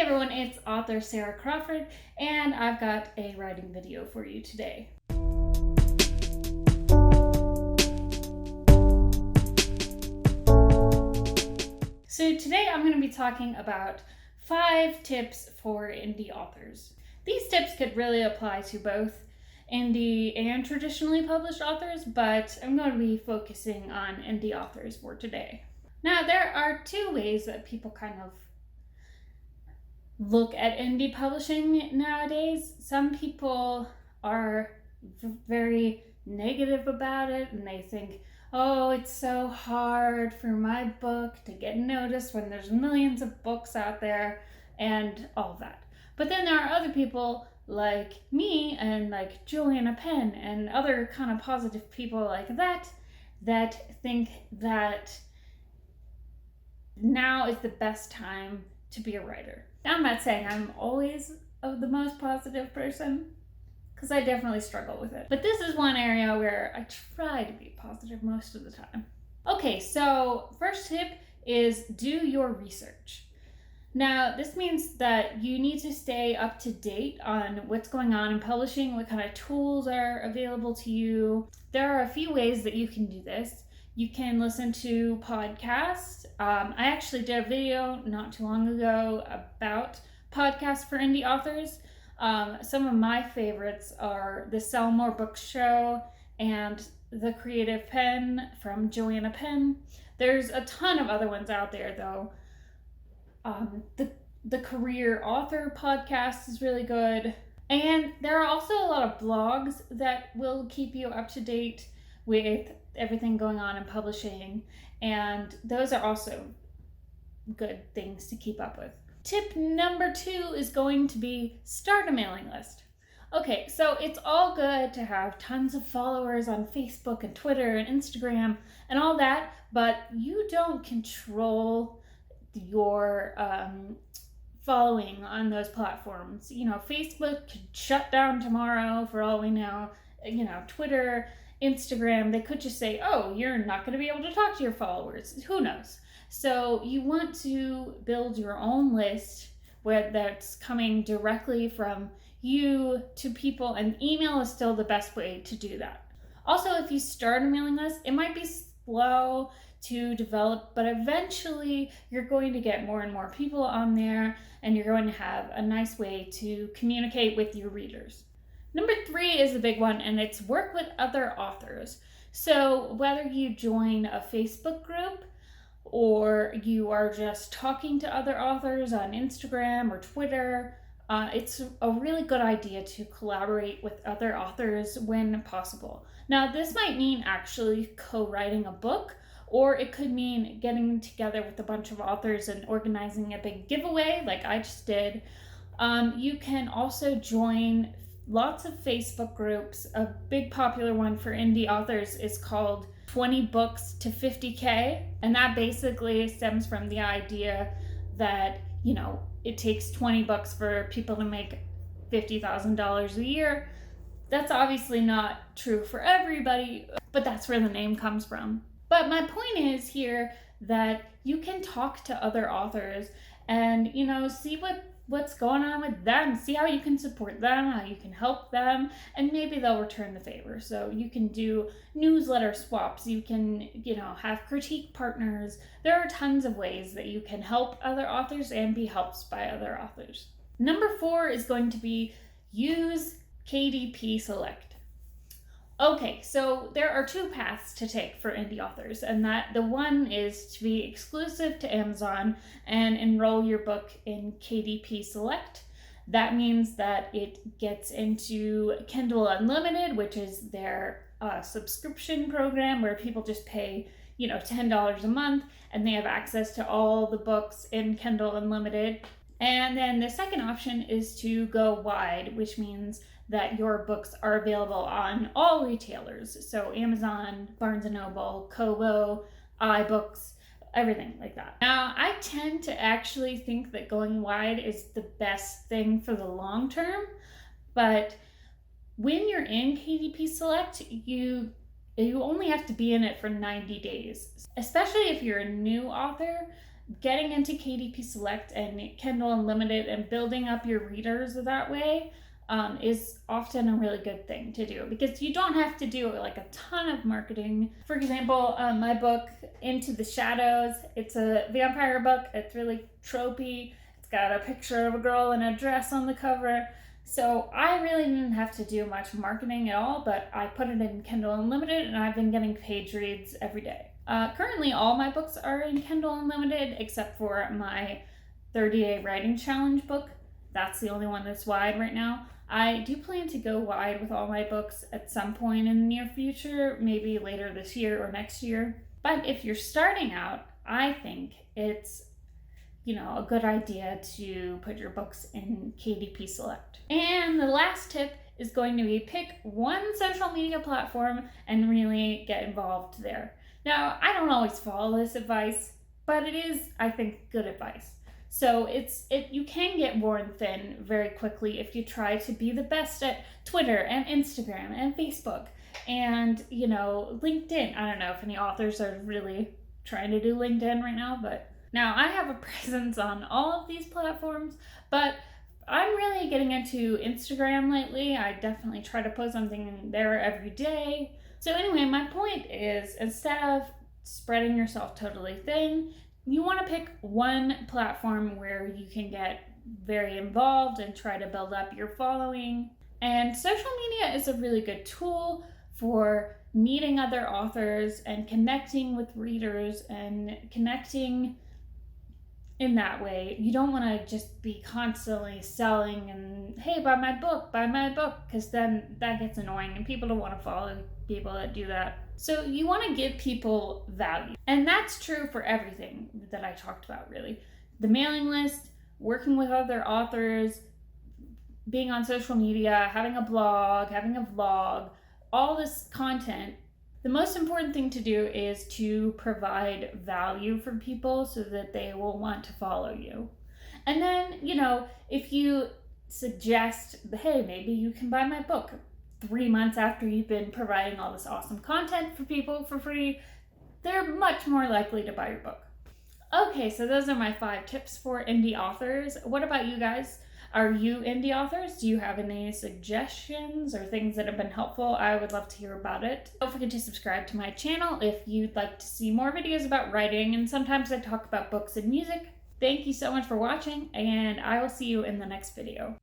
everyone, it's author Sarah Crawford, and I've got a writing video for you today. So today I'm going to be talking about 5 tips for indie authors. These tips could really apply to both indie and traditionally published authors, but I'm going to be focusing on indie authors for today. Now, there are 2 ways that people kind of look at indie publishing nowadays. Some people are very negative about it and they think, oh, it's so hard for my book to get noticed when there's millions of books out there and all of that. But then there are other people like me and like Joanna Penn and other kind of positive people like that think that now is the best time to be a writer. Now, I'm not saying I'm always the most positive person, because I definitely struggle with it. But this is one area where I try to be positive most of the time. Okay, so first tip is do your research. Now, this means that you need to stay up to date on what's going on in publishing, what kind of tools are available to you. There are a few ways that you can do this. You can listen to podcasts. I actually did a video not too long ago about podcasts for indie authors. Some of my favorites are the Sell More Books show and the Creative Pen from Joanna Penn. There's a ton of other ones out there though. The Career Author podcast is really good. And there are also a lot of blogs that will keep you up to date with everything going on in publishing, and those are also good things to keep up with. Tip number 2 is going to be start a mailing list. Okay, so it's all good to have tons of followers on Facebook and Twitter and Instagram and all that, but you don't control your following on those platforms. You know, Facebook could shut down tomorrow for all we know. You know, Twitter, Instagram, they could just say, oh, you're not going to be able to talk to your followers. Who knows? So you want to build your own list where that's coming directly from you to people, and email is still the best way to do that. Also, if you start a mailing list, it might be slow to develop, but eventually you're going to get more and more people on there, and you're going to have a nice way to communicate with your readers. Number 3 is a big one, and it's work with other authors. So whether you join a Facebook group or you are just talking to other authors on Instagram or Twitter, it's a really good idea to collaborate with other authors when possible. Now, this might mean actually co-writing a book, or it could mean getting together with a bunch of authors and organizing a big giveaway like I just did. You can also join lots of Facebook groups. A big popular one for indie authors is called 20 Books to 50K. And that basically stems from the idea that, you know, it takes 20 books for people to make $50,000 a year. That's obviously not true for everybody, but that's where the name comes from. But my point is here that you can talk to other authors and, you know, see what's going on with them, see how you can support them, how you can help them, and maybe they'll return the favor. So you can do newsletter swaps, you can, you know, have critique partners. There are tons of ways that you can help other authors and be helped by other authors. Number 4 is going to be use KDP Select. Okay, so there are 2 paths to take for indie authors, and that the one is to be exclusive to Amazon and enroll your book in KDP Select. That means that it gets into Kindle Unlimited, which is their subscription program where people just pay, you know, $10 a month, and they have access to all the books in Kindle Unlimited. And then the second option is to go wide, which means that your books are available on all retailers. So Amazon, Barnes & Noble, Kobo, iBooks, everything like that. Now, I tend to actually think that going wide is the best thing for the long term, but when you're in KDP Select, you only have to be in it for 90 days. Especially if you're a new author, getting into KDP Select and Kindle Unlimited and building up your readers that way is often a really good thing to do, because you don't have to do like a ton of marketing. For example, my book Into the Shadows, it's a vampire book. It's really tropey. It's got a picture of a girl in a dress on the cover. So I really didn't have to do much marketing at all, but I put it in Kindle Unlimited and I've been getting page reads every day. Currently, all my books are in Kindle Unlimited except for my 30-day writing challenge book. That's the only one that's wide right now. I do plan to go wide with all my books at some point in the near future, maybe later this year or next year. But if you're starting out, I think it's a good idea to put your books in KDP Select. And the last tip is going to be pick one social media platform and really get involved there. Now, I don't always follow this advice, but it is, I think, good advice. So you can get worn thin very quickly if you try to be the best at Twitter and Instagram and Facebook and, LinkedIn. I don't know if any authors are really trying to do LinkedIn right now, but now I have a presence on all of these platforms, but I'm really getting into Instagram lately. I definitely try to post something there every day. So anyway, my point is, instead of spreading yourself totally thin, you want to pick one platform where you can get very involved and try to build up your following. And social media is a really good tool for meeting other authors and connecting with readers and connecting in that way. You don't want to just be constantly selling and, hey, buy my book, because then that gets annoying and people don't want to follow people that do that. So you want to give people value. And that's true for everything that I talked about, really. The mailing list, working with other authors, being on social media, having a blog, having a vlog, all this content. The most important thing to do is to provide value for people so that they will want to follow you. And then, if you suggest, hey, maybe you can buy my book 3 months after you've been providing all this awesome content for people for free, they're much more likely to buy your book. Okay, so those are my 5 tips for indie authors. What about you guys? Are you indie authors? Do you have any suggestions or things that have been helpful? I would love to hear about it. Don't forget to subscribe to my channel if you'd like to see more videos about writing, and sometimes I talk about books and music. Thank you so much for watching, and I will see you in the next video.